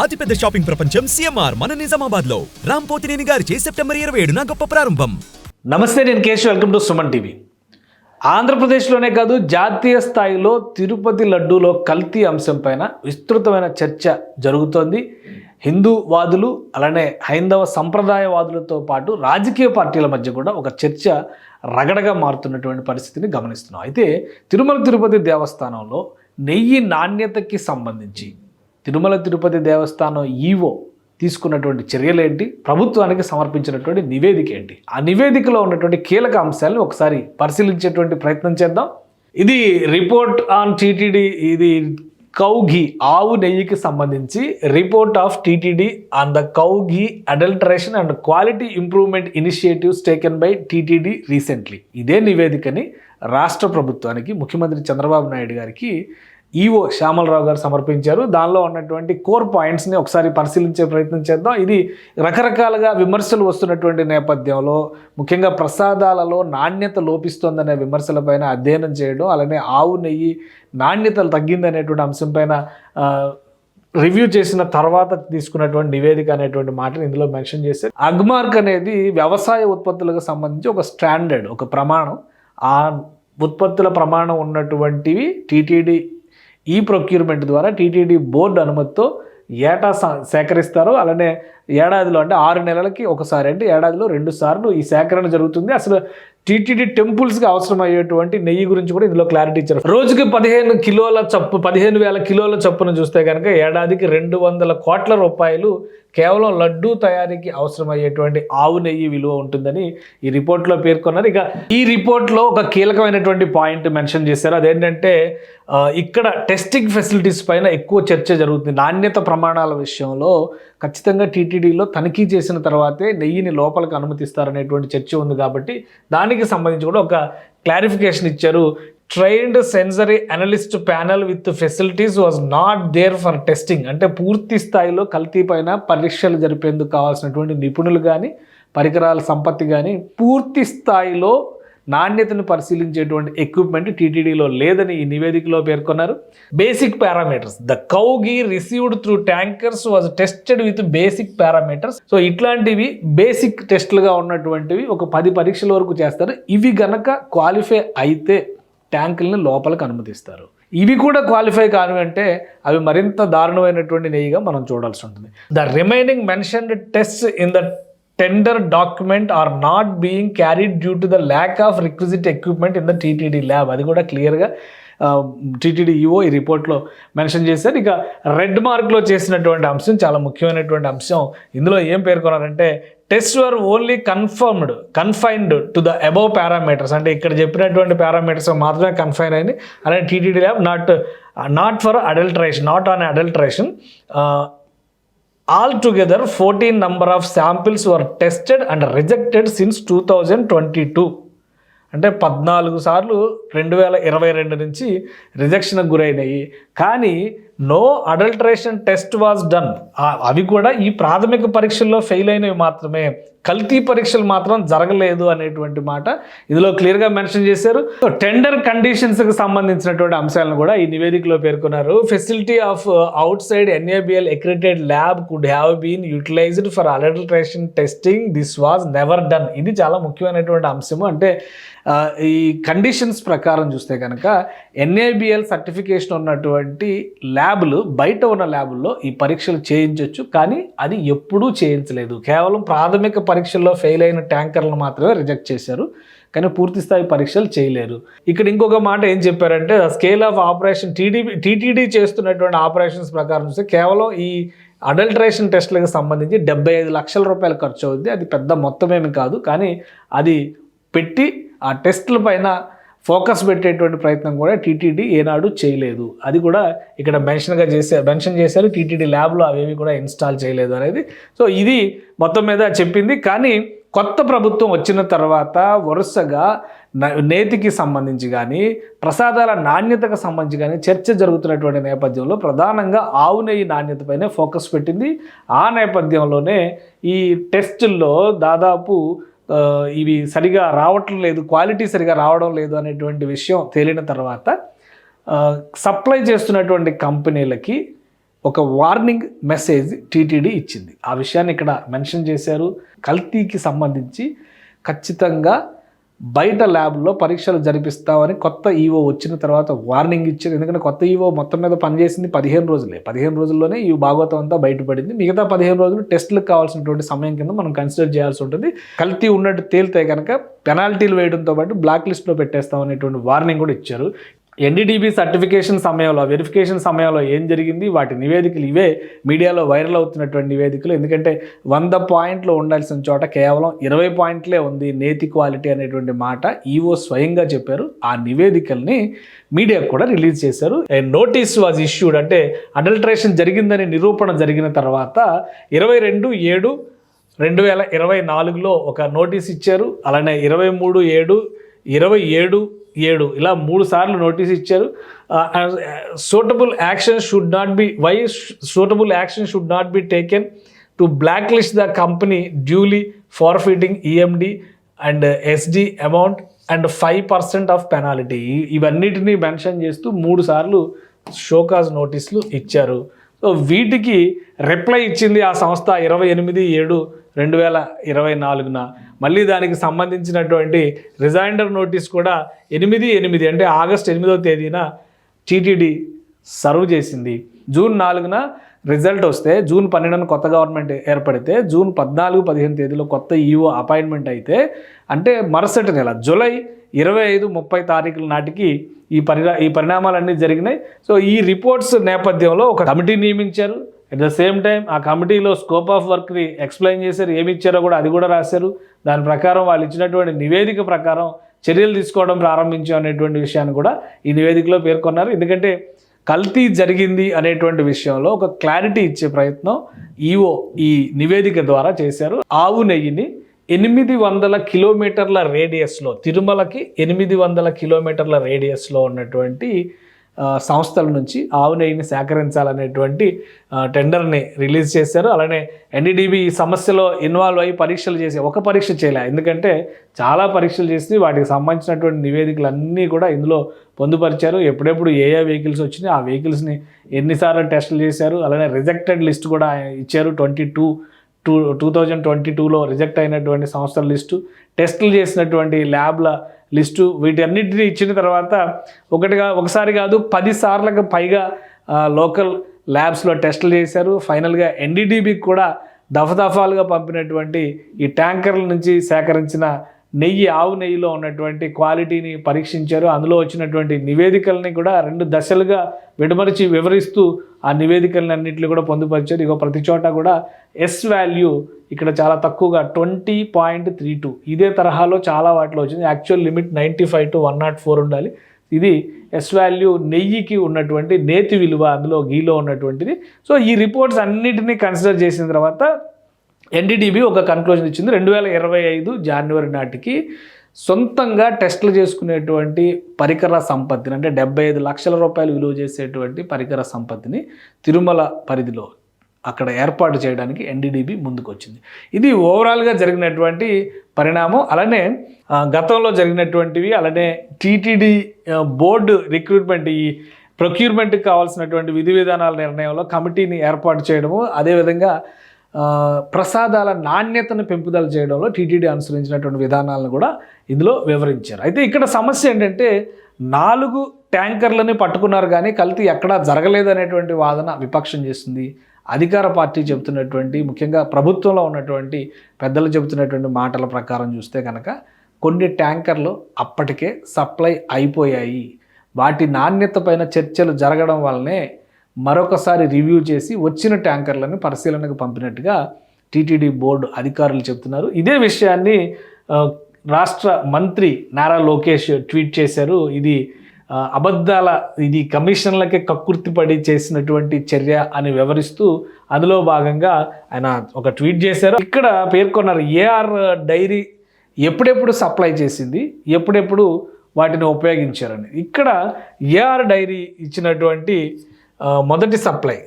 అతిపెద్ద షాపింగ్ ప్రపంచం సిఎంఆర్ మన నిజామాబాద్ లో రాంపోతినేని గారిచే సెప్టెంబర్ 27న గొప్ప ప్రారంభం. నమస్తే, నేను Keshav. Welcome to Suman TV. ఆంధ్రప్రదేశ్లోనే కాదు, జాతీయ స్థాయిలో తిరుపతి లడ్డూలో కల్తీ అంశం పైన విస్తృతమైన చర్చ జరుగుతోంది. హిందూవాదులు అలానే హైందవ సంప్రదాయవాదులతో పాటు రాజకీయ పార్టీల మధ్య కూడా ఒక చర్చ రగడగా మారుతున్నటువంటి పరిస్థితిని గమనిస్తున్నాం. అయితే తిరుమల తిరుపతి దేవస్థానంలో నెయ్యి నాణ్యతకి సంబంధించి తిరుమల తిరుపతి దేవస్థానం ఈవో తీసుకున్నటువంటి చర్యలు ఏంటి, ప్రభుత్వానికి సమర్పించినటువంటి నివేదిక ఏంటి, ఆ నివేదికలో ఉన్నటువంటి కీలక అంశాలను ఒకసారి పరిశీలించేటువంటి ప్రయత్నం చేద్దాం. ఇది రిపోర్ట్ ఆన్ టీటీడీ, ఇది కౌ ఘీ ఆవు నెయ్యికి సంబంధించి report of TTD on the cow ghee adulteration and quality improvement initiatives taken by TTD recently. ఇదే నివేదికని రాష్ట్ర ప్రభుత్వానికి ముఖ్యమంత్రి చంద్రబాబు నాయుడు గారికి ఈవో శ్యామలరావు గారు సమర్పించారు. దానిలో ఉన్నటువంటి కోర్ పాయింట్స్ని ఒకసారి పరిశీలించే ప్రయత్నం చేద్దాం. ఇది రకరకాలుగా విమర్శలు వస్తున్నటువంటి నేపథ్యంలో, ముఖ్యంగా ప్రసాదాలలో నాణ్యత లోపిస్తోందనే విమర్శలపైన అధ్యయనం చేయడం, అలానే ఆవు నెయ్యి నాణ్యతలు తగ్గిందనేటువంటి అంశంపైన రివ్యూ చేసిన తర్వాత తీసుకున్నటువంటి నివేదిక అనేటువంటి మాటను ఇందులో మెన్షన్ చేశారు. అగ్మార్క్ అనేది వ్యవసాయ ఉత్పత్తులకు సంబంధించి ఒక స్టాండర్డ్, ఒక ప్రమాణం. ఆ ఉత్పత్తుల ప్రమాణం ఉన్నటువంటివి టీటీడీ ఈ ప్రొక్యూర్మెంట్ ద్వారా టీటీడీ బోర్డు అనుమతితో ఏటా సేకరిస్తారు. అలానే ఏడాదిలో అంటే 6 నెలలకి ఒకసారి, అంటే ఏడాదిలో 2 సార్లు ఈ సేకరణ జరుగుతుంది. అసలు టీటీడీ టెంపుల్స్కి అవసరమయ్యేటువంటి నెయ్యి గురించి కూడా ఇందులో క్లారిటీ ఇచ్చారు. రోజుకి 15,000 కిలోల చప్పును చూస్తే కనుక ఏడాదికి 200 కోట్ల రూపాయలు కేవలం లడ్డూ తయారీకి అవసరమయ్యేటువంటి ఆవు నెయ్యి విలువ ఉంటుందని ఈ రిపోర్ట్లో పేర్కొన్నారు. ఇక ఈ రిపోర్ట్లో ఒక కీలకమైనటువంటి పాయింట్ మెన్షన్ చేశారు. అదేంటంటే ఇక్కడ టెస్టింగ్ ఫెసిలిటీస్ పైన ఎక్కువ చర్చ జరుగుతుంది. నాణ్యత ప్రమాణాల విషయంలో ఖచ్చితంగా టీటీడీలో తనిఖీ చేసిన తర్వాతే నెయ్యిని లోపలికి అనుమతిస్తారనేటువంటి చర్చ ఉంది. కాబట్టి దానికి సంబంధించి కూడా ఒక క్లారిఫికేషన్ ఇచ్చారు. Trained sensory analyst panel with facilities was not there for testing. అంటే పూర్తి స్థాయిలో కల్తీ పైన పరీక్షలు జరిపేందుకు కావాల్సినటువంటి నిపుణులు కానీ, పరికరాల సంపత్తి కానీ, పూర్తి స్థాయిలో నాణ్యతను పరిశీలించేటువంటి ఎక్విప్మెంట్ టీటీడీలో లేదని ఈ నివేదికలో పేర్కొన్నారు. Basic parameters, the cow ghee received through tankers was tested with basic parameters. So ఇట్లాంటివి బేసిక్ టెస్టులుగా ఉన్నటువంటివి ఒక 10 పరీక్షల వరకు చేస్తారు. ఇవి గనక క్వాలిఫై అయితే ట్యాంకుల్ని లోపలికి అనుమతిస్తారు. ఇవి కూడా క్వాలిఫై కానివంటే అవి మరింత దారుణమైనటువంటి నెయ్యిగా మనం చూడాల్సి ఉంటుంది. The remaining mentioned tests in the tender document are not being carried due to the lack of requisite equipment in the TTD lab. అది కూడా క్లియర్గా టీటీడీ ఈఓ ఈ రిపోర్ట్లో మెన్షన్ చేశారు. ఇక రెడ్ మార్క్లో చేసినటువంటి అంశం చాలా ముఖ్యమైనటువంటి అంశం. ఇందులో ఏం పేర్కొన్నారంటే test were only confined to the above parameters. అంటే ఇక్కడ చెప్పినటువంటి పారామీటర్స్ మాత్రమే కన్ఫైన్ అయింది. అలాగే TTD lab not for adulteration, not on adulteration. Altogether 14 number of samples were tested and rejected since 2022. అంటే 14 సార్లు 2022 నుంచి రిజెక్షన్కి గురైనాయి. కానీ no adulteration test was done. అవి కూడా ఈ ప్రాథమిక పరీక్షల్లో ఫెయిల్ అయినవి మాత్రమే, కల్తీ పరీక్షలు మాత్రం జరగలేదు అనేటువంటి మాట ఇందులో క్లియర్గా మెన్షన్ చేశారు. టెండర్ కండిషన్స్కి సంబంధించినటువంటి అంశాలను కూడా ఈ నివేదికలో పేర్కొన్నారు. Facility of outside NABL accredited lab could have been utilised for adulteration testing. This was never done. ఇది చాలా ముఖ్యమైనటువంటి అంశము. అంటే ఈ కండిషన్స్ ప్రకారం చూస్తే కనుక ఎన్ఏబిఎల్ సర్టిఫికేషన్ ఉన్నటువంటి ల్యాబులు, బయట ఉన్న ల్యాబుల్లో ఈ పరీక్షలు చేయించవచ్చు, కానీ అది ఎప్పుడూ చేయించలేదు. కేవలం ప్రాథమిక పరీక్షల్లో ఫెయిల్ అయిన ట్యాంకర్లను మాత్రమే రిజెక్ట్ చేశారు, కానీ పూర్తి స్థాయి పరీక్షలు చేయలేరు. ఇక్కడ ఇంకొక మాట ఏం చెప్పారంటే స్కేల్ ఆఫ్ ఆపరేషన్ టీటీడీ చేస్తున్నటువంటి ఆపరేషన్స్ ప్రకారం చూస్తే కేవలం ఈ అడల్టరేషన్ టెస్టులకు సంబంధించి 75 లక్షల రూపాయలు ఖర్చు అవుద్ది. అది పెద్ద మొత్తమేమి కాదు, కానీ అది పెట్టి ఆ టెస్టుల పైన ఫోకస్ పెట్టేటువంటి ప్రయత్నం కూడా టీటీడీ ఏనాడు చేయలేదు. అది కూడా ఇక్కడ మెన్షన్ చేశారు. టీటీడీ ల్యాబ్లో అవేవి కూడా ఇన్స్టాల్ చేయలేదు అనేది. సో ఇది మొత్తం మీద చెప్పింది. కానీ కొత్త ప్రభుత్వం వచ్చిన తర్వాత వరుసగా నేతికి సంబంధించి కానీ, ప్రసాదాల నాణ్యతకు సంబంధించి కానీ చర్చ జరుగుతున్నటువంటి నేపథ్యంలో ప్రధానంగా ఆవు నెయ్యి నాణ్యతపైనే ఫోకస్ పెట్టింది. ఆ నేపథ్యంలోనే ఈ టెస్టుల్లో దాదాపు ఇవి సరిగా రావటం లేదు, క్వాలిటీ సరిగా రావడం లేదు అనేటువంటి విషయం తేలిన తర్వాత సప్లై చేస్తున్నటువంటి కంపెనీలకి ఒక వార్నింగ్ మెసేజ్ టీటీడీ ఇచ్చింది. ఆ విషయాన్ని ఇక్కడ మెన్షన్ చేశారు. కల్తీకి సంబంధించి ఖచ్చితంగా బయట ల్యాబ్లో పరీక్షలు జరిపిస్తామని కొత్త ఈవో వచ్చిన తర్వాత వార్నింగ్ ఇచ్చారు. ఎందుకంటే కొత్త ఈవో మొత్తం మీద పనిచేసింది 15 రోజులే. 15 రోజుల్లోనే ఈ భాగవతం అంతా బయటపడింది. మిగతా 15 రోజులు టెస్టులకు కావాల్సినటువంటి సమయం కింద మనం కన్సిడర్ చేయాల్సి ఉంటుంది. కల్తీ ఉన్నట్టు తేలితే కనుక పెనాల్టీలు వేయడంతో పాటు బ్లాక్ లిస్ట్లో పెట్టేస్తాం అనేటువంటి వార్నింగ్ కూడా ఇచ్చారు. ఎన్డీడీబీ సర్టిఫికేషన్ సమయంలో, వెరిఫికేషన్ సమయంలో ఏం జరిగింది, వాటి నివేదికలు ఇవే మీడియాలో వైరల్ అవుతున్నటువంటి నివేదికలు. ఎందుకంటే 100 పాయింట్లు ఉండాల్సిన చోట కేవలం 20 పాయింట్లే ఉంది నేతి క్వాలిటీ అనేటువంటి మాట ఈవో స్వయంగా చెప్పారు. ఆ నివేదికల్ని మీడియాకు కూడా రిలీజ్ చేశారు. నోటీస్ వాజ్ ఇష్యూడ్, అంటే అడల్ట్రేషన్ జరిగిందని నిరూపణ జరిగిన తర్వాత 22/7/2024లో ఒక నోటీస్ ఇచ్చారు. అలానే 23/7/27 ఇలా 3 సార్లు నోటీస్ ఇచ్చారు. Suitable action should not be taken to black list the company duly forfeiting EMD and SD amount and 5% of penalty. ఇవన్నిటినీ మెన్షన్ చేస్తూ 3 సార్లు షోకాజ్ నోటీసులు ఇచ్చారు. సో వీటికి రిప్లై ఇచ్చింది ఆ సంస్థ 28/7/2024. మళ్ళీ దానికి సంబంధించినటువంటి రిజైండర్ నోటీస్ కూడా 8/8 అంటే ఆగస్టు 8వ తేదీన టీటీడీ సర్వ్ చేసింది. జూన్ 4న రిజల్ట్ వస్తే, జూన్ 12న కొత్త గవర్నమెంట్ ఏర్పడితే, జూన్ 14, 15 తేదీలో కొత్త ఈఓ అపాయింట్మెంట్ అయితే, అంటే మరుసటి నెల జూలై 25, 30 తారీఖుల నాటికి ఈ పరిణామాలన్నీ జరిగినాయి. సో ఈ రిపోర్ట్స్ నేపథ్యంలో ఒక కమిటీ నియమించారు. అట్ ద సేమ్ టైం ఆ కమిటీలో స్కోప్ ఆఫ్ వర్క్ని ఎక్స్ప్లెయిన్ చేశారు. ఏమి ఇచ్చారో కూడా అది కూడా రాశారు. దాని ప్రకారం వాళ్ళు ఇచ్చినటువంటి నివేదిక ప్రకారం చర్యలు తీసుకోవడం ప్రారంభించాం అనేటువంటి విషయాన్ని కూడా ఈ నివేదికలో పేర్కొన్నారు. ఎందుకంటే కల్తీ జరిగింది అనేటువంటి విషయంలో ఒక క్లారిటీ ఇచ్చే ప్రయత్నం ఈఓ ఈ నివేదిక ద్వారా చేశారు. ఆవు నెయ్యిని 800 కిలోమీటర్ల రేడియస్లో, తిరుమలకి 800 కిలోమీటర్ల రేడియస్లో ఉన్నటువంటి సంస్థల నుంచి ఆవు నెయ్యిని సేకరించాలనేటువంటి టెండర్ని రిలీజ్ చేశారు. అలానే ఎన్డీడీబీ ఈ సమస్యలో ఇన్వాల్వ్ అయ్యి పరీక్షలు చేసి, ఒక పరీక్ష చేయలే, ఎందుకంటే చాలా పరీక్షలు చేసి వాటికి సంబంధించినటువంటి నివేదికలు అన్నీ కూడా ఇందులో పొందుపరిచారు. ఎప్పుడెప్పుడు ఏ వెహికల్స్ వచ్చినాయి, ఆ వెహికల్స్ని ఎన్నిసార్లు టెస్టులు చేశారు. అలానే రిజెక్టెడ్ లిస్ట్ కూడా ఇచ్చారు. 2022లో రిజెక్ట్ అయినటువంటి సంస్థల లిస్టు, టెస్టులు చేసినటువంటి ల్యాబ్ల లిస్టు, వీటన్నిటిని ఇచ్చిన తర్వాత ఒకసారి కాదు 10 సార్లకు పైగా లోకల్ ల్యాబ్స్లో టెస్టులు చేశారు. ఫైనల్గా ఎన్డీడీబీకి కూడా దఫాలుగా పంపినటువంటి ఈ ట్యాంకర్ల నుంచి సేకరించిన నెయ్యి, ఆవు నెయ్యిలో ఉన్నటువంటి క్వాలిటీని పరీక్షించారు. అందులో వచ్చినటువంటి నివేదికల్ని కూడా 2 దశలుగా విడమరిచి వివరిస్తూ ఆ నివేదికలను అన్నింటినీ కూడా పొందుపరిచారు. ఇక ప్రతి చోట కూడా ఎస్ వాల్యూ ఇక్కడ చాలా తక్కువగా 20.32, ఇదే తరహాలో చాలా వాటిలో వచ్చింది. యాక్చువల్ లిమిట్ 95 to 104 ఉండాలి. ఇది ఎస్ వాల్యూ నెయ్యికి ఉన్నటువంటి నేతి విలువ, అందులో గీలో ఉన్నటువంటిది. సో ఈ రిపోర్ట్స్ అన్నిటినీ కన్సిడర్ చేసిన తర్వాత ఎన్డీడీబీ ఒక కన్క్లూజన్ ఇచ్చింది. 2025 జనవరి నాటికి సొంతంగా టెస్టులు చేసుకునేటువంటి పరికర సంపత్తిని, అంటే 75 లక్షల రూపాయలు విలువ చేసేటువంటి పరికర సంపత్తిని తిరుమల పరిధిలో అక్కడ ఏర్పాటు చేయడానికి ఎన్డీడీబీ ముందుకు వచ్చింది. ఇది ఓవరాల్గా జరిగినటువంటి పరిణామం. అలానే గతంలో జరిగినటువంటివి, అలానే టీటీడీ బోర్డు రిక్రూట్మెంట్, ఈ ప్రొక్యూర్మెంట్కి కావాల్సినటువంటి విధి విధానాల నిర్ణయంలో కమిటీని ఏర్పాటు చేయడము, అదేవిధంగా ప్రసాదాల నాణ్యతను పెంపుదల చేయడంలో టీటీడీ అనుసరించినటువంటి విధానాలను కూడా ఇందులో వివరించారు. అయితే ఇక్కడ సమస్య ఏంటంటే 4 ట్యాంకర్లని పట్టుకున్నారు కానీ కల్తీ ఎక్కడా జరగలేదనేటువంటి వాదన విపక్షం చేస్తుంది. అధికార పార్టీ చెబుతున్నటువంటి, ముఖ్యంగా ప్రభుత్వంలో ఉన్నటువంటి పెద్దలు చెబుతున్నటువంటి మాటల ప్రకారం చూస్తే కనుక కొన్ని ట్యాంకర్లు అప్పటికే సప్లై అయిపోయాయి. వాటి నాణ్యత పైన చర్చలు జరగడం వల్లనే మరొకసారి రివ్యూ చేసి వచ్చిన ట్యాంకర్లను పరిశీలనకు పంపినట్టుగా టీటీడీ బోర్డు అధికారులు చెప్తున్నారు. ఇదే విషయాన్ని రాష్ట్ర మంత్రి నారా లోకేష్ ట్వీట్ చేశారు. ఇది ఇది కమిషన్లకే కక్కుర్తిపడి చేసినటువంటి చర్య అని వివరిస్తూ అందులో భాగంగా ఆయన ఒక ట్వీట్ చేశారు. ఇక్కడ పేర్కొన్నారు ఏఆర్ డైరీ ఎప్పుడెప్పుడు సప్లై చేసింది, ఎప్పుడెప్పుడు వాటిని ఉపయోగించారని. ఇక్కడ ఏఆర్ డైరీ ఇచ్చినటువంటి మొదటి సప్లై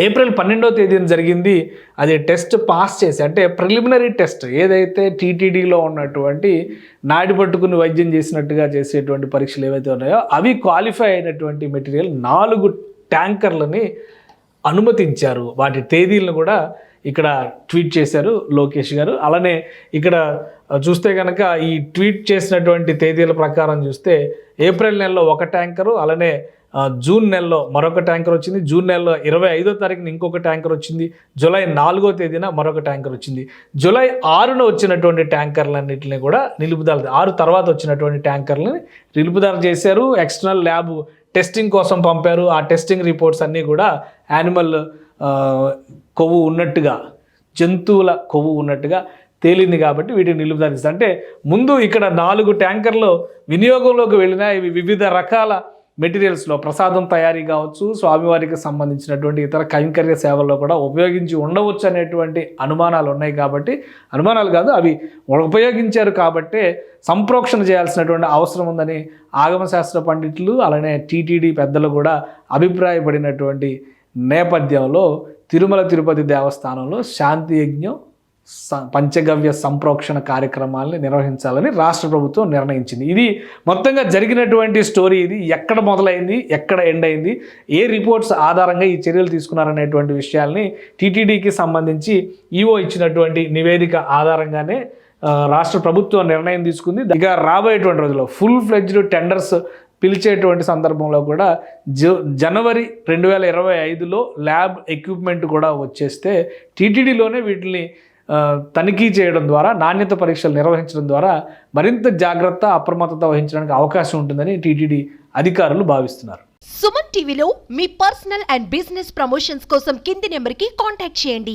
ఏప్రిల్ 12వ తేదీన జరిగింది. అది టెస్ట్ పాస్ చేసి, అంటే ప్రిలిమినరీ టెస్ట్ ఏదైతే టీటీడీలో ఉన్నటువంటి నాడి పట్టుకుని వైద్యం చేసినట్టుగా చేసేటువంటి పరీక్షలు ఏవైతే ఉన్నాయో అవి క్వాలిఫై అయినటువంటి మెటీరియల్ 4 ట్యాంకర్లని అనుమతించారు. వాటి తేదీలను కూడా ఇక్కడ ట్వీట్ చేశారు లోకేష్ గారు. అలానే ఇక్కడ చూస్తే కనుక ఈ ట్వీట్ చేసినటువంటి తేదీల ప్రకారం చూస్తే ఏప్రిల్ నెలలో ఒక ట్యాంకరు, అలానే జూన్ నెలలో మరొక ట్యాంకర్ వచ్చింది, జూన్ నెలలో 25వ తారీఖున ఇంకొక ట్యాంకర్ వచ్చింది, జూలై 4వ తేదీన మరొక ట్యాంకర్ వచ్చింది. జూలై 6న వచ్చినటువంటి ట్యాంకర్లన్నింటినీ కూడా 6 తర్వాత వచ్చినటువంటి ట్యాంకర్లని నిలుపుదల చేశారు. ఎక్స్టర్నల్ ల్యాబ్ టెస్టింగ్ కోసం పంపారు. ఆ టెస్టింగ్ రిపోర్ట్స్ అన్నీ కూడా యానిమల్ కొవ్వు ఉన్నట్టుగా, జంతువుల కొవ్వు ఉన్నట్టుగా తేలింది కాబట్టి వీటిని నిలుపుదల చేస్తారు. అంటే ముందు ఇక్కడ 4 ట్యాంకర్లు వినియోగంలోకి వెళ్ళినా ఇవి వివిధ రకాల మెటీరియల్స్లో ప్రసాదం తయారీ కావచ్చు, స్వామివారికి సంబంధించినటువంటి ఇతర కైంకర్య సేవల్లో కూడా ఉపయోగించి ఉండవచ్చు అనేటువంటి అనుమానాలు ఉన్నాయి. కాబట్టి అనుమానాలు కాదు, అవి ఉపయోగించారు కాబట్టే సంప్రోక్షణ చేయాల్సినటువంటి అవసరం ఉందని ఆగమశాస్త్ర పండితులు అలానే టీటీడీ పెద్దలు కూడా అభిప్రాయపడినటువంటి నేపథ్యంలో తిరుమల తిరుపతి దేవస్థానంలో శాంతి యజ్ఞం, పంచగవ్య సంప్రోక్షణ కార్యక్రమాలని నిర్వహించాలని రాష్ట్ర ప్రభుత్వం నిర్ణయించింది. ఇది మొత్తంగా జరిగినటువంటి స్టోరీ. ఇది ఎక్కడ మొదలైంది, ఎక్కడ ఎండ్ అయింది, ఏ రిపోర్ట్స్ ఆధారంగా ఈ చర్యలు తీసుకున్నారనేటువంటి విషయాల్ని టీటీడీకి సంబంధించి ఈఓ ఇచ్చినటువంటి నివేదిక ఆధారంగానే రాష్ట్ర ప్రభుత్వం నిర్ణయం తీసుకుంది. ఇక రాబోయేటువంటి రోజుల్లో ఫుల్ ఫ్లెడ్జ్డ్ టెండర్స్ పిలిచేటువంటి సందర్భంలో కూడా జనవరి 2025లో ల్యాబ్ ఎక్విప్మెంట్ కూడా వచ్చేస్తే టీటీడీలోనే వీటిని తనిఖీ చేయడం ద్వారా, నాణ్యత పరీక్షలు నిర్వహించడం ద్వారా మరింత జాగ్రత్త, అప్రమత్తత వహించడానికి అవకాశం ఉంటుందని టీటీడీ అధికారులు భావిస్తున్నారు. సుమన్ టీవీలో మీ పర్సనల్ అండ్ బిజినెస్ ప్రమోషన్స్ కోసం కింది నెంబర్కి కాంటాక్ట్ చేయండి.